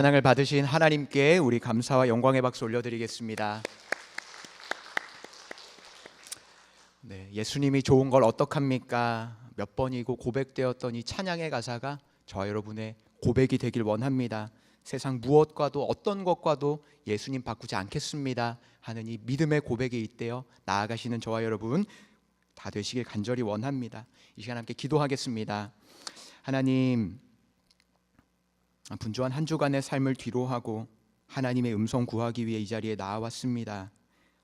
찬양을 받으신 하나님께 우리 감사와 영광의 박수 올려드리겠습니다. 네, 예수님이 좋은 걸 어떡합니까? 몇 번이고 고백되었던 이 찬양의 가사가 저와 여러분의 고백이 되길 원합니다. 세상 무엇과도 어떤 것과도 예수님 바꾸지 않겠습니다 하는 이 믿음의 고백이 있대요. 나아가시는 저와 여러분 다 되시길 간절히 원합니다. 이 시간 함께 기도하겠습니다. 하나님, 분주한 한 주간의 삶을 뒤로하고 하나님의 음성 구하기 위해 이 자리에 나와왔습니다.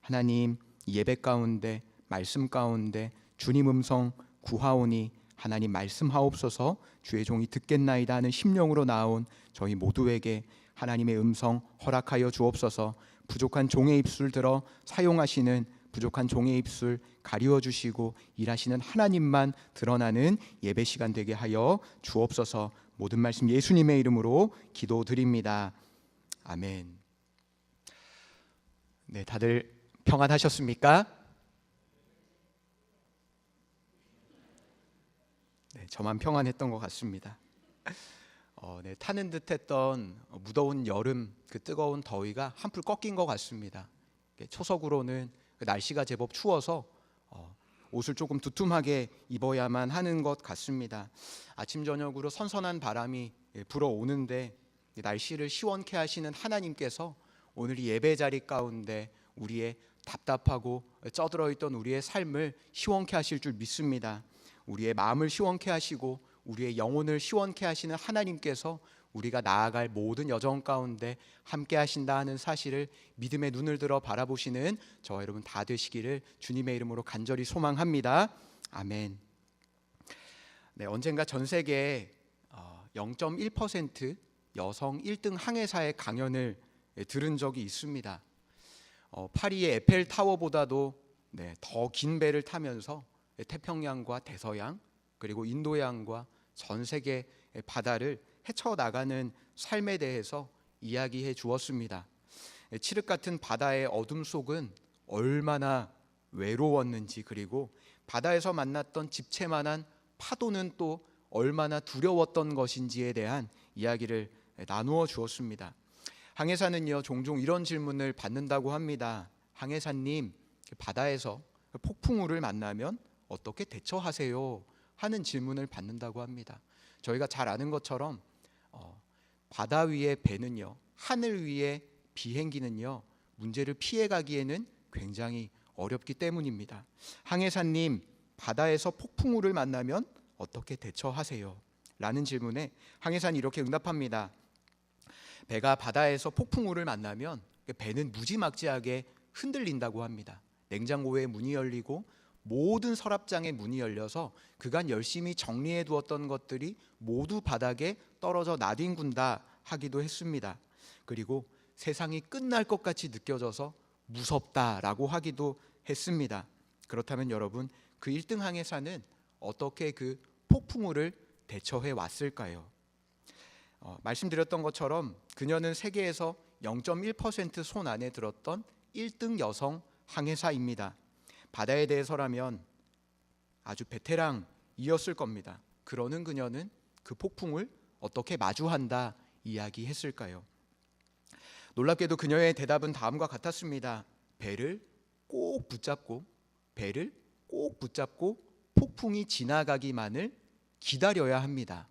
하나님, 예배 가운데 말씀 가운데 주님 음성 구하오니 하나님 말씀하옵소서. 주의 종이 듣겠나이다 하는 심령으로 나온 저희 모두에게 하나님의 음성 허락하여 주옵소서. 부족한 종의 입술 들어 사용하시는 부족한 종의 입술 가리워 주시고 일하시는 하나님만 드러나는 예배 시간 되게 하여 주옵소서. 모든 말씀 예수님의 이름으로 기도드립니다. 아멘. 네, 다들 평안하셨습니까? 네, 저만 평안했던 것 같습니다. 네, 타는 듯했던 무더운 여름, 그 뜨거운 더위가 한풀 꺾인 것 같습니다. 초석으로는 날씨가 제법 추워서 옷을 조금 두툼하게 입어야만 하는 것 같습니다. 아침 저녁으로 선선한 바람이 불어오는데 날씨를 시원케 하시는 하나님께서 오늘 이 예배 자리 가운데 우리의 답답하고 쩌들어 있던 우리의 삶을 시원케 하실 줄 믿습니다. 우리의 마음을 시원케 하시고 우리의 영혼을 시원케 하시는 하나님께서 우리가 나아갈 모든 여정 가운데 함께 하신다 하는 사실을 믿음의 눈을 들어 바라보시는 저와 여러분 다 되시기를 주님의 이름으로 간절히 소망합니다. 아멘. 네, 언젠가 전 세계 0.1% 여성 1등 항해사의 강연을 들은 적이 있습니다. 파리의 에펠타워보다도 더 긴 배를 타면서 태평양과 대서양 그리고 인도양과 전 세계 바다를 헤쳐나가는 삶에 대해서 이야기해 주었습니다. 칠흑 같은 바다의 어둠 속은 얼마나 외로웠는지, 그리고 바다에서 만났던 집채만한 파도는 또 얼마나 두려웠던 것인지에 대한 이야기를 나누어 주었습니다. 항해사는요, 종종 이런 질문을 받는다고 합니다. 항해사님, 바다에서 폭풍우를 만나면 어떻게 대처하세요? 하는 질문을 받는다고 합니다. 저희가 잘 아는 것처럼 바다 위의 배는요, 하늘 위의 비행기는요, 문제를 피해가기에는 굉장히 어렵기 때문입니다. 항해사님, 바다에서 폭풍우를 만나면 어떻게 대처하세요? 라는 질문에 항해사는 이렇게 응답합니다. 배가 바다에서 폭풍우를 만나면 배는 무지막지하게 흔들린다고 합니다. 냉장고의 문이 열리고 모든 서랍장의 문이 열려서 그간 열심히 정리해 두었던 것들이 모두 바닥에 떨어져 나뒹군다 하기도 했습니다. 그리고 세상이 끝날 것 같이 느껴져서 무섭다라고 하기도 했습니다. 그렇다면 여러분, 그 1등 항해사는 어떻게 그 폭풍우를 대처해 왔을까요? 말씀드렸던 것처럼 그녀는 세계에서 0.1% 손 안에 들었던 1등 여성 항해사입니다. 바다에 대해서라면 아주 베테랑이었을 겁니다. 그러는 그녀는 그 폭풍을 어떻게 마주한다 이야기했을까요? 놀랍게도 그녀의 대답은 다음과 같았습니다. 배를 꼭 붙잡고 폭풍이 지나가기만을 기다려야 합니다.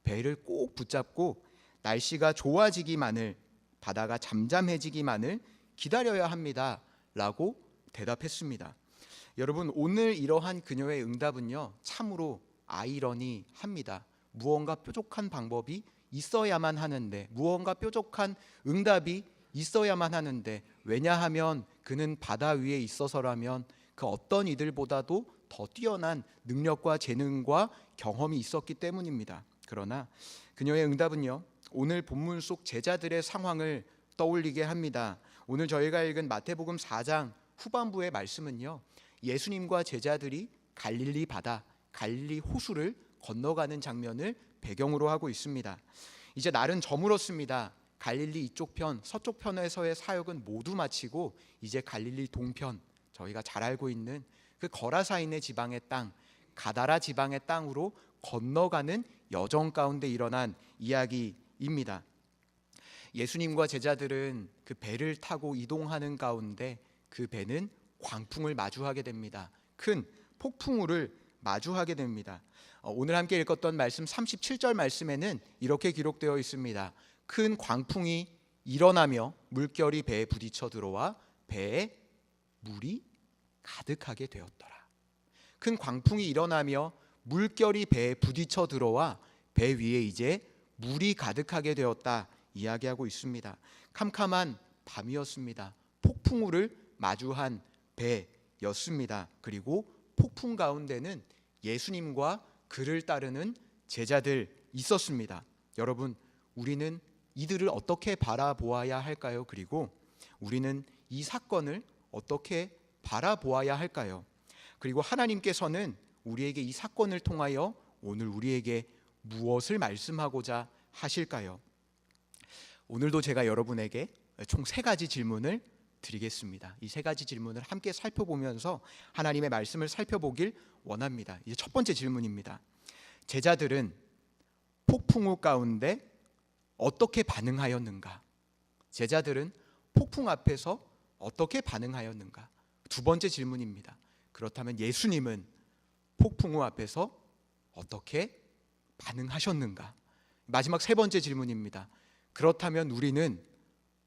배를 꼭 붙잡고 날씨가 좋아지기만을, 바다가 잠잠해지기만을 기다려야 합니다 라고 대답했습니다. 여러분, 오늘 이러한 그녀의 응답은요, 참으로 아이러니합니다. 무언가 뾰족한 방법이 있어야만 하는데, 무언가 뾰족한 응답이 있어야만 하는데, 왜냐하면 그는 바다 위에 있어서라면 그 어떤 이들보다도 더 뛰어난 능력과 재능과 경험이 있었기 때문입니다. 그러나 그녀의 응답은요, 오늘 본문 속 제자들의 상황을 떠올리게 합니다. 오늘 저희가 읽은 마태복음 4장 후반부의 말씀은요, 예수님과 제자들이 갈릴리 바다, 갈릴리 호수를 건너가는 장면을 배경으로 하고 있습니다. 이제 날은 저물었습니다. 갈릴리 이쪽 편, 서쪽 편에서의 사역은 모두 마치고 이제 갈릴리 동편, 저희가 잘 알고 있는 그 거라사인의 지방의 땅, 가다라 지방의 땅으로 건너가는 여정 가운데 일어난 이야기입니다. 예수님과 제자들은 그 배를 타고 이동하는 가운데 그 배는 광풍을 마주하게 됩니다. 큰 폭풍우를 마주하게 됩니다. 오늘 함께 읽었던 말씀 37절 말씀에는 이렇게 기록되어 있습니다. 큰 광풍이 일어나며 물결이 배에 부딪혀 들어와 배에 물이 가득하게 되었더라. 큰 광풍이 일어나며 물결이 배에 부딪혀 들어와 배 위에 이제 물이 가득하게 되었다 이야기하고 있습니다. 캄캄한 밤이었습니다. 폭풍우를 마주한 배였습니다. 그리고 폭풍 가운데는 예수님과 그를 따르는 제자들 있었습니다. 여러분, 우리는 이들을 어떻게 바라보아야 할까요? 그리고 우리는 이 사건을 어떻게 바라보아야 할까요? 그리고 하나님께서는 우리에게 이 사건을 통하여 오늘 우리에게 무엇을 말씀하고자 하실까요? 오늘도 제가 여러분에게 총 3가지 질문을 드리겠습니다. 이 3가지 질문을 함께 살펴보면서 하나님의 말씀을 살펴보길 원합니다. 이제 첫 번째 질문입니다. 제자들은 폭풍우 가운데 어떻게 반응하였는가? 제자들은 폭풍 앞에서 어떻게 반응하였는가? 두 번째 질문입니다. 그렇다면 예수님은 폭풍우 앞에서 어떻게 반응하셨는가? 마지막 3번째 질문입니다. 그렇다면 우리는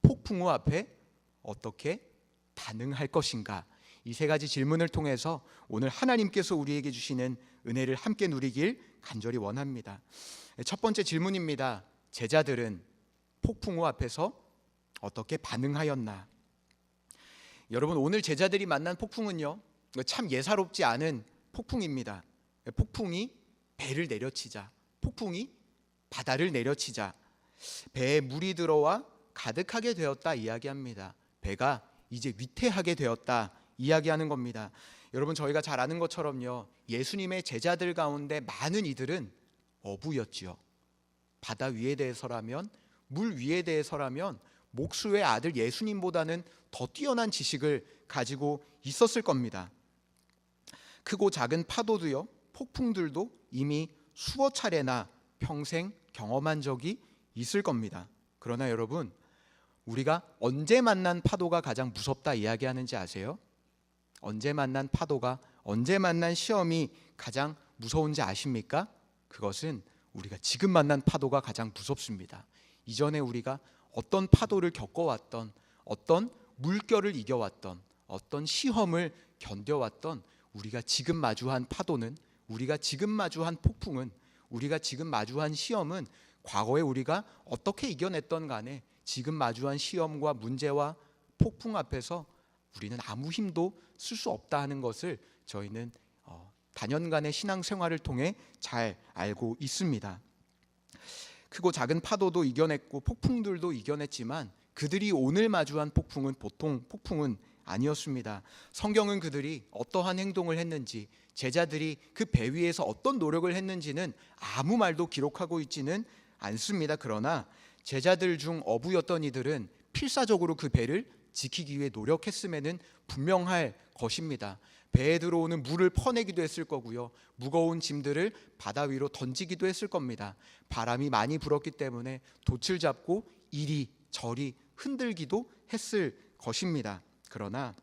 폭풍우 앞에 어떻게 반응할 것인가? 이 3가지 질문을 통해서 오늘 하나님께서 우리에게 주시는 은혜를 함께 누리길 간절히 원합니다. 첫 번째 질문입니다. 제자들은 폭풍우 앞에서 어떻게 반응하였나? 여러분, 오늘 제자들이 만난 폭풍은요, 참 예사롭지 않은 폭풍입니다. 폭풍이 배를 내려치자, 폭풍이 바다를 내려치자 배에 물이 들어와 가득하게 되었다 이야기합니다. 배가 이제 위태하게 되었다 이야기하는 겁니다. 여러분, 저희가 잘 아는 것처럼요, 예수님의 제자들 가운데 많은 이들은 어부였지요. 바다 위에 대해서라면, 물 위에 대해서라면 목수의 아들 예수님보다는 더 뛰어난 지식을 가지고 있었을 겁니다. 크고 작은 파도도요, 폭풍들도 이미 수어 차례나 평생 경험한 적이 있을 겁니다. 그러나 여러분, 우리가 언제 만난 파도가 가장 무섭다 이야기하는지 아세요? 언제 만난 파도가, 언제 만난 시험이 가장 무서운지 아십니까? 그것은 우리가 지금 만난 파도가 가장 무섭습니다. 이전에 우리가 어떤 파도를 겪어왔던, 어떤 물결을 이겨왔던, 어떤 시험을 견뎌왔던 우리가 지금 마주한 파도는, 우리가 지금 마주한 폭풍은, 우리가 지금 마주한 시험은 과거에 우리가 어떻게 이겨냈던 간에 지금 마주한 시험과 문제와 폭풍 앞에서 우리는 아무 힘도 쓸 수 없다 하는 것을 저희는 단연간의 신앙생활을 통해 잘 알고 있습니다. 크고 작은 파도도 이겨냈고 폭풍들도 이겨냈지만 그들이 오늘 마주한 폭풍은 보통 폭풍은 아니었습니다. 성경은 그들이 어떠한 행동을 했는지, 제자들이 그 배 위에서 어떤 노력을 했는지는 아무 말도 기록하고 있지는 않습니다. 그러나 제자들 중 어부였던 이들은 필사적으로 그 배를 지키기 위해 노력했음에는 분명할 것입니다. 배에 들어오는 물을 퍼내기도 했을 거고요, 무거운 짐들을 바다 위로 던지기도 했을 겁니다. 바람이 많이 불었기 때문에 돛을 잡고 이리저리 흔들기도 했을 것입니다. 그러나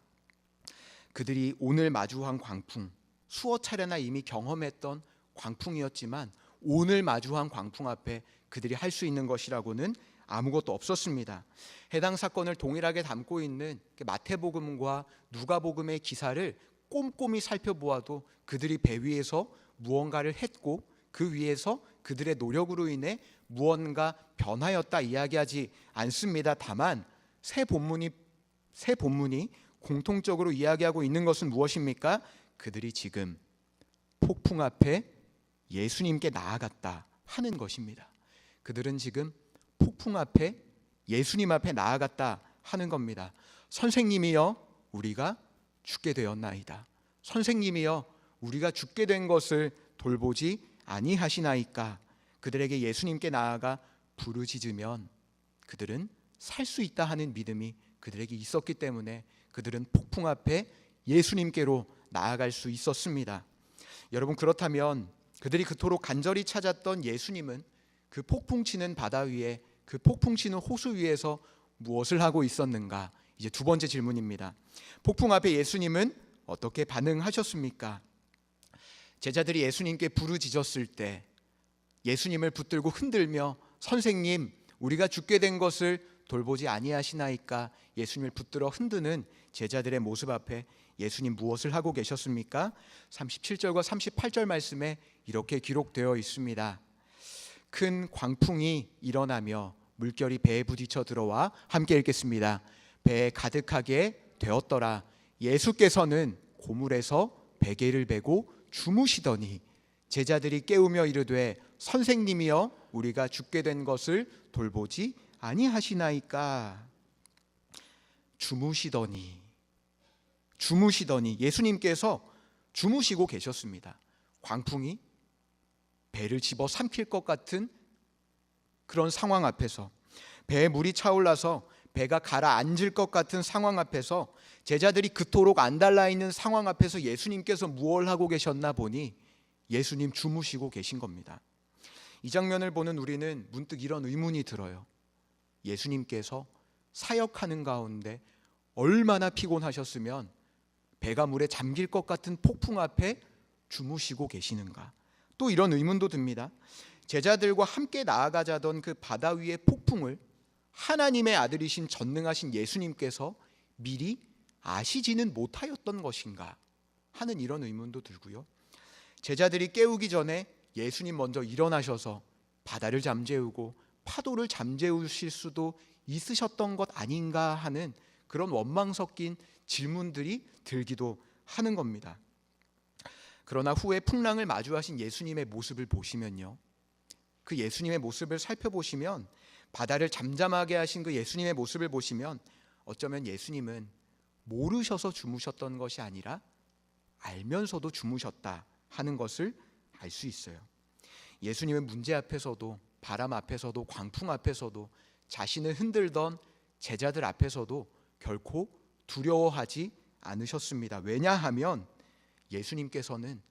그들이 오늘 마주한 광풍, 수어 차례나 이미 경험했던 광풍이었지만 오늘 마주한 광풍 앞에 그들이 할 수 있는 것이라고는 아무것도 없었습니다. 해당 사건을 동일하게 담고 있는 마태복음과 누가복음의 기사를 꼼꼼히 살펴보아도 그들이 배 위에서 무언가를 했고 그 위에서 그들의 노력으로 인해 무언가 변하였다 이야기하지 않습니다. 다만 세 본문이 공통적으로 이야기하고 있는 것은 무엇입니까? 그들이 지금 폭풍 앞에 예수님께 나아갔다 하는 것입니다. 그들은 지금 폭풍 앞에 예수님 앞에 나아갔다 하는 겁니다. 선생님이여, 우리가 죽게 되었나이다. 선생님이여, 우리가 죽게 된 것을 돌보지 아니하시나이까. 그들에게 예수님께 나아가 부르짖으면 그들은 살 수 있다 하는 믿음이 그들에게 있었기 때문에 그들은 폭풍 앞에 예수님께로 나아갈 수 있었습니다. 여러분, 그렇다면 그들이 그토록 간절히 찾았던 예수님은 그 폭풍 치는 바다 위에 그 폭풍 치는 호수 위에서 무엇을 하고 있었는가? 이제 두 번째 질문입니다. 폭풍 앞에 예수님은 어떻게 반응하셨습니까? 제자들이 예수님께 부르짖었을 때 예수님을 붙들고 흔들며 선생님, 우리가 죽게 된 것을 돌보지 아니하시나이까? 예수님을 붙들어 흔드는 제자들의 모습 앞에 예수님 무엇을 하고 계셨습니까? 37절과 38절 말씀에 이렇게 기록되어 있습니다. 큰 광풍이 일어나며 물결이 배에 부딪혀 들어와, 함께 읽겠습니다. 배에 가득하게 되었더라. 예수께서는 고물에서 베개를 베고 주무시더니 제자들이 깨우며 이르되 선생님이여, 우리가 죽게 된 것을 돌보지 아니하시나이까? 주무시더니 예수님께서 주무시고 계셨습니다. 광풍이 배를 집어 삼킬 것 같은 그런 상황 앞에서, 배에 물이 차올라서 배가 가라앉을 것 같은 상황 앞에서, 제자들이 그토록 안달나 있는 상황 앞에서 예수님께서 무엇을 하고 계셨나 보니 예수님 주무시고 계신 겁니다. 이 장면을 보는 우리는 문득 이런 의문이 들어요. 예수님께서 사역하는 가운데 얼마나 피곤하셨으면 배가 물에 잠길 것 같은 폭풍 앞에 주무시고 계시는가? 또 이런 의문도 듭니다. 제자들과 함께 나아가자던 그 바다 위의 폭풍을 하나님의 아들이신 전능하신 예수님께서 미리 아시지는 못하였던 것인가 하는 이런 의문도 들고요. 제자들이 깨우기 전에 예수님 먼저 일어나셔서 바다를 잠재우고 파도를 잠재우실 수도 있으셨던 것 아닌가 하는 그런 원망 섞인 질문들이 들기도 하는 겁니다. 그러나 후에 풍랑을 마주하신 예수님의 모습을 보시면요, 그 예수님의 모습을 살펴보시면, 바다를 잠잠하게 하신 그 예수님의 모습을 보시면 어쩌면 예수님은 모르셔서 주무셨던 것이 아니라 알면서도 주무셨다 하는 것을 알 수 있어요. 예수님은 문제 앞에서도, 바람 앞에서도, 광풍 앞에서도, 자신을 흔들던 제자들 앞에서도 결코 두려워하지 않으셨습니다. 왜냐하면 예수님께서는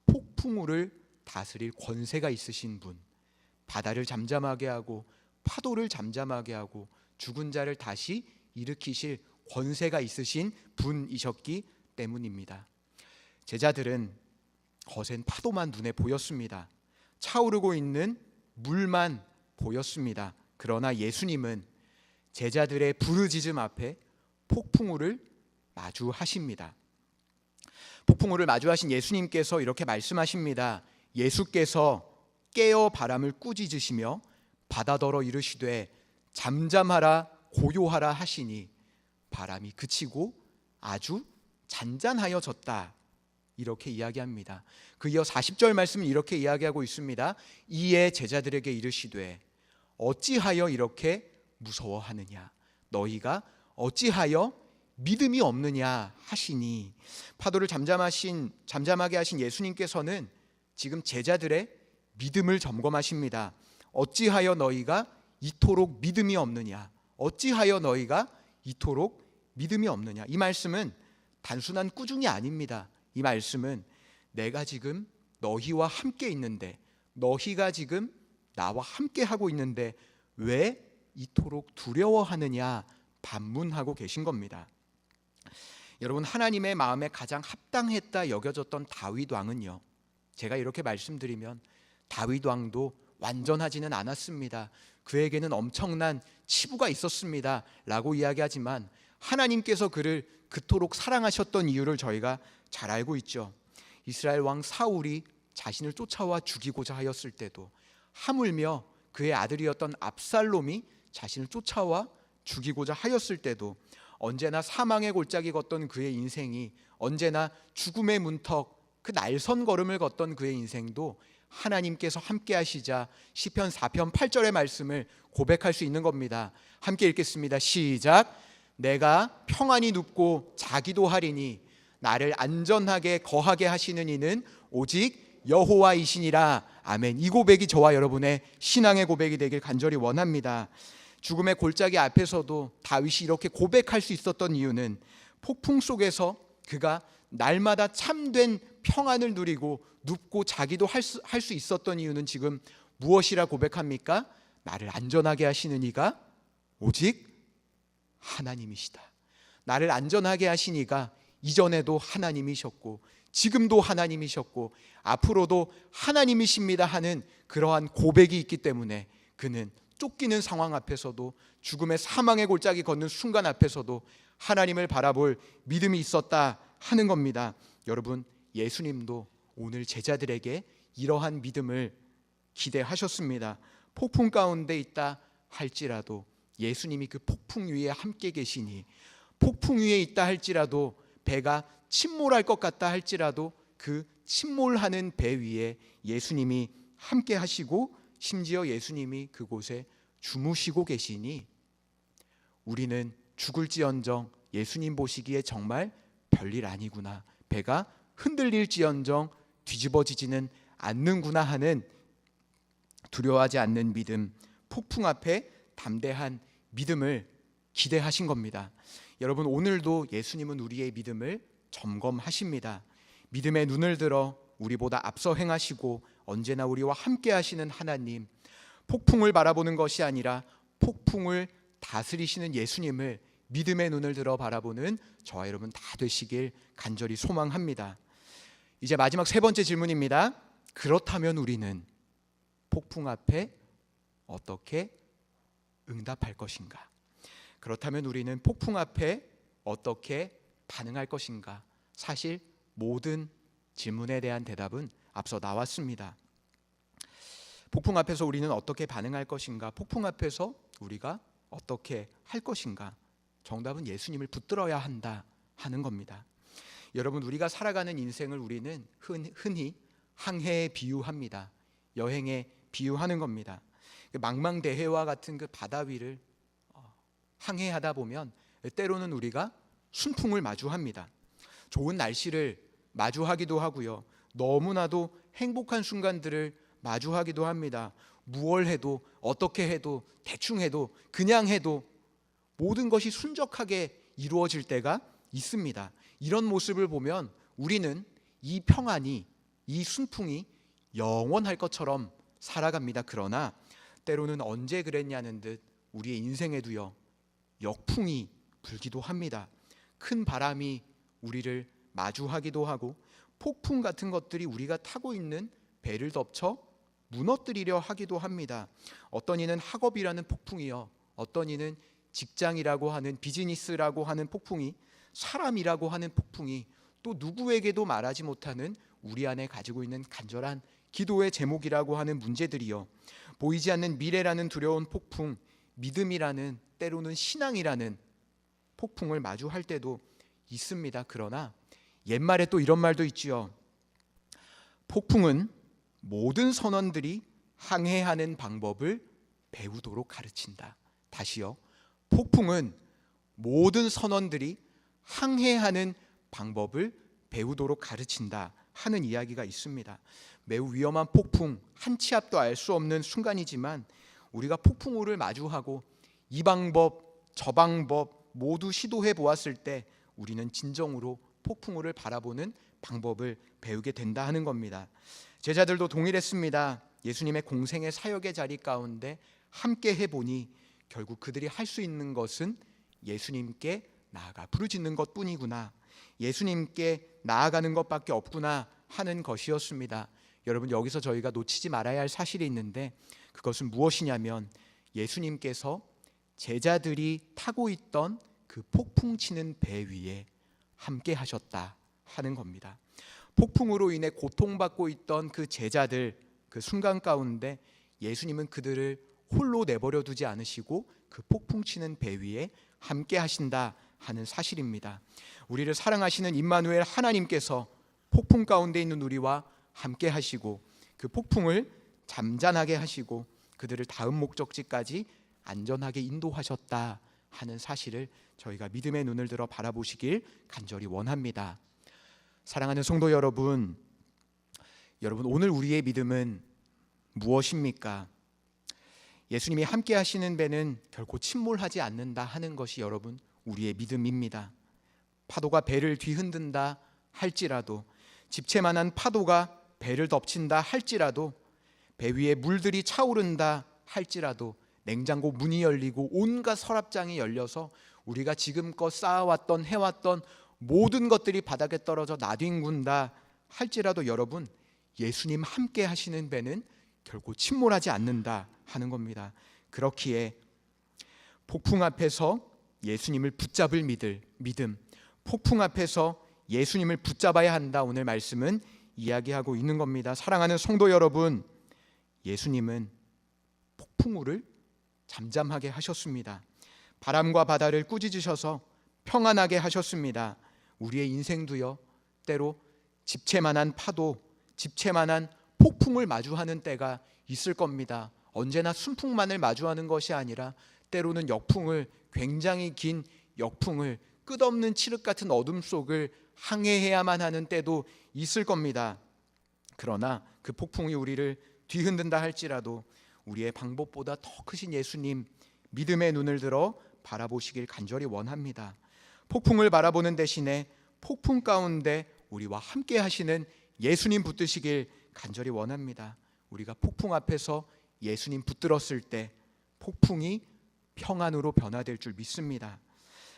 폭풍우를 다스릴 권세가 있으신 분, 바다를 잠잠하게 하고 파도를 잠잠하게 하고 죽은 자를 다시 일으키실 권세가 있으신 분이셨기 때문입니다. 제자들은 거센 파도만 눈에 보였습니다. 차오르고 있는 물만 보였습니다. 그러나 예수님은 제자들의 부르짖음 앞에 폭풍우를 마주하십니다. 폭풍우를 마주하신 예수님께서 이렇게 말씀하십니다. 예수께서 깨어 바람을 꾸짖으시며 바다더러 이르시되 잠잠하라 고요하라 하시니 바람이 그치고 아주 잔잔하여졌다. 이렇게 이야기합니다. 그 이어 40절 말씀은 이렇게 이야기하고 있습니다. 이에 제자들에게 이르시되 어찌하여 이렇게 무서워하느냐? 너희가 어찌하여 믿음이 없느냐 하시니, 파도를 잠잠하게 하신 예수님께서는 지금 제자들의 믿음을 점검하십니다. 어찌하여 너희가 이토록 믿음이 없느냐? 어찌하여 너희가 이토록 믿음이 없느냐? 이 말씀은 단순한 꾸중이 아닙니다. 이 말씀은 내가 지금 너희와 함께 있는데, 너희가 지금 나와 함께 하고 있는데 왜 이토록 두려워하느냐 반문하고 계신 겁니다. 여러분, 하나님의 마음에 가장 합당했다 여겨졌던 다윗 왕은요, 제가 이렇게 말씀드리면 다윗 왕도 완전하지는 않았습니다. 그에게는 엄청난 치부가 있었습니다 라고 이야기하지만 하나님께서 그를 그토록 사랑하셨던 이유를 저희가 잘 알고 있죠. 이스라엘 왕 사울이 자신을 쫓아와 죽이고자 하였을 때도, 하물며 그의 아들이었던 압살롬이 자신을 쫓아와 죽이고자 하였을 때도, 언제나 사망의 골짜기 걷던 그의 인생이, 언제나 죽음의 문턱, 그 날선 걸음을 걷던 그의 인생도 하나님께서 함께 하시자 시편 4편 8절의 말씀을 고백할 수 있는 겁니다. 함께 읽겠습니다. 시작. 내가 평안히 눕고 자기도 하리니 나를 안전하게 거하게 하시는 이는 오직 여호와이시니라. 아멘. 이 고백이 저와 여러분의 신앙의 고백이 되길 간절히 원합니다. 죽음의 골짜기 앞에서도 다윗이 이렇게 고백할 수 있었던 이유는 폭풍 속에서 그가 날마다 참된 평안을 누리고 눕고 자기도 할 수 있었던 이유는 지금 무엇이라 고백합니까? 나를 안전하게 하시는 이가 오직 하나님이시다. 나를 안전하게 하신 이가 이전에도 하나님이셨고 지금도 하나님이셨고 앞으로도 하나님이십니다 하는 그러한 고백이 있기 때문에 그는 쫓기는 상황 앞에서도 죽음의 사망의 골짜기 걷는 순간 앞에서도 하나님을 바라볼 믿음이 있었다 하는 겁니다. 여러분, 예수님도 오늘 제자들에게 이러한 믿음을 기대하셨습니다. 폭풍 가운데 있다 할지라도 예수님이 그 폭풍 위에 함께 계시니, 폭풍 위에 있다 할지라도 배가 침몰할 것 같다 할지라도 그 침몰하는 배 위에 예수님이 함께 하시고 심지어 예수님이 그곳에 주무시고 계시니 우리는 죽을지언정 예수님 보시기에 정말 별일 아니구나, 배가 흔들릴지언정 뒤집어지지는 않는구나 하는 두려워하지 않는 믿음, 폭풍 앞에 담대한 믿음을 기대하신 겁니다. 여러분, 오늘도 예수님은 우리의 믿음을 점검하십니다. 믿음의 눈을 들어 우리보다 앞서 행하시고 언제나 우리와 함께 하시는 하나님, 폭풍을 바라보는 것이 아니라 폭풍을 다스리시는 예수님을 믿음의 눈을 들어 바라보는 저와 여러분 다 되시길 간절히 소망합니다. 이제 마지막 세 번째 질문입니다. 그렇다면 우리는 폭풍 앞에 어떻게 응답할 것인가? 그렇다면 우리는 폭풍 앞에 어떻게 반응할 것인가? 사실 모든 질문에 대한 대답은 앞서 나왔습니다. 폭풍 앞에서 우리는 어떻게 반응할 것인가? 폭풍 앞에서 우리가 어떻게 할 것인가? 정답은 예수님을 붙들어야 한다 하는 겁니다. 여러분, 우리가 살아가는 인생을 우리는 흔히 항해에 비유합니다. 여행에 비유하는 겁니다. 망망대해와 같은 그 바다 위를 항해하다 보면 때로는 우리가 순풍을 마주합니다. 좋은 날씨를 마주하기도 하고요, 너무나도 행복한 순간들을 마주하기도 합니다. 무얼 해도, 어떻게 해도, 대충 해도, 그냥 해도 모든 것이 순적하게 이루어질 때가 있습니다. 이런 모습을 보면 우리는 이 평안이, 이 순풍이 영원할 것처럼 살아갑니다. 그러나 때로는 언제 그랬냐는 듯 우리의 인생에도요, 역풍이 불기도 합니다. 큰 바람이 우리를 마주하기도 하고 폭풍 같은 것들이 우리가 타고 있는 배를 덮쳐 무너뜨리려 하기도 합니다. 어떤 이는 학업이라는 폭풍이요, 어떤 이는 직장이라고 하는, 비즈니스라고 하는 폭풍이, 사람이라고 하는 폭풍이, 또 누구에게도 말하지 못하는 우리 안에 가지고 있는 간절한 기도의 제목이라고 하는 문제들이요, 보이지 않는 미래라는 두려운 폭풍, 믿음이라는, 때로는 신앙이라는 폭풍을 마주할 때도 있습니다. 그러나 옛말에 또 이런 말도 있지요. 폭풍은 모든 선원들이 항해하는 방법을 배우도록 가르친다. 다시요. 폭풍은 모든 선원들이 항해하는 방법을 배우도록 가르친다 하는 이야기가 있습니다. 매우 위험한 폭풍, 한 치 앞도 알 수 없는 순간이지만 우리가 폭풍우를 마주하고 이 방법, 저 방법 모두 시도해 보았을 때 우리는 진정으로 폭풍우를 바라보는 방법을 배우게 된다 하는 겁니다. 제자들도 동일했습니다. 예수님의 공생의 사역의 자리 가운데 함께 해보니 결국 그들이 할 수 있는 것은 예수님께 나아가 부르짖는 것뿐이구나, 예수님께 나아가는 것밖에 없구나 하는 것이었습니다. 여러분, 여기서 저희가 놓치지 말아야 할 사실이 있는데 그것은 무엇이냐면 예수님께서 제자들이 타고 있던 그 폭풍 치는 배 위에 함께 하셨다 하는 겁니다. 폭풍으로 인해 고통받고 있던 그 제자들, 그 순간 가운데 예수님은 그들을 홀로 내버려 두지 않으시고 그 폭풍 치는 배 위에 함께 하신다 하는 사실입니다. 우리를 사랑하시는 임마누엘 하나님께서 폭풍 가운데 있는 우리와 함께 하시고 그 폭풍을 잠잠하게 하시고 그들을 다음 목적지까지 안전하게 인도하셨다 하는 사실을 저희가 믿음의 눈을 들어 바라보시길 간절히 원합니다. 사랑하는 성도 여러분, 오늘 우리의 믿음은 무엇입니까? 예수님이 함께 하시는 배는 결코 침몰하지 않는다 하는 것이 여러분 우리의 믿음입니다. 파도가 배를 뒤흔든다 할지라도, 집채만한 파도가 배를 덮친다 할지라도, 배 위에 물들이 차오른다 할지라도 냉장고 문이 열리고 온갖 서랍장이 열려서 우리가 지금껏 쌓아왔던 해왔던 모든 것들이 바닥에 떨어져 나뒹군다 할지라도 여러분, 예수님 함께 하시는 배는 결코 침몰하지 않는다 하는 겁니다. 그렇기에 폭풍 앞에서 예수님을 붙잡을 믿음, 폭풍 앞에서 예수님을 붙잡아야 한다. 오늘 말씀은 이야기하고 있는 겁니다. 사랑하는 성도 여러분, 예수님은 폭풍우를 잠잠하게 하셨습니다. 바람과 바다를 꾸짖으셔서 평안하게 하셨습니다. 우리의 인생도요, 때로 집채만한 파도, 집채만한 폭풍을 마주하는 때가 있을 겁니다. 언제나 순풍만을 마주하는 것이 아니라 때로는 역풍을, 굉장히 긴 역풍을, 끝없는 칠흑 같은 어둠 속을 항해해야만 하는 때도 있을 겁니다. 그러나 그 폭풍이 우리를 뒤흔든다 할지라도 우리의 방법보다 더 크신 예수님, 믿음의 눈을 들어 바라보시길 간절히 원합니다. 폭풍을 바라보는 대신에 폭풍 가운데 우리와 함께 하시는 예수님 붙드시길 간절히 원합니다. 우리가 폭풍 앞에서 예수님 붙들었을 때 폭풍이 평안으로 변화될 줄 믿습니다.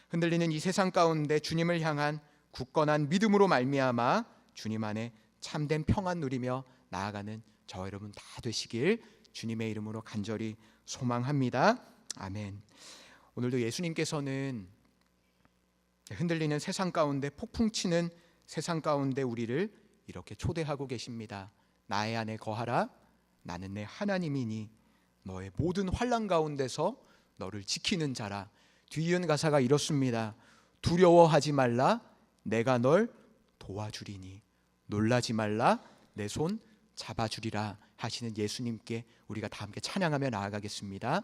흔들리는 이 세상 가운데 주님을 향한 굳건한 믿음으로 말미암아 주님 안에 참된 평안 누리며 나아가는 저와 여러분 다 되시길 주님의 이름으로 간절히 소망합니다. 아멘. 오늘도 예수님께서는 흔들리는 세상 가운데, 폭풍 치는 세상 가운데 우리를 이렇게 초대하고 계십니다. 나의 안에 거하라. 나는 내 하나님이니 너의 모든 환난 가운데서 너를 지키는 자라. 뒤이은 가사가 이렇습니다. 두려워하지 말라. 내가 널 도와주리니. 놀라지 말라. 내 손 잡아주리라 하시는 예수님께 우리가 다 함께 찬양하며 나아가겠습니다.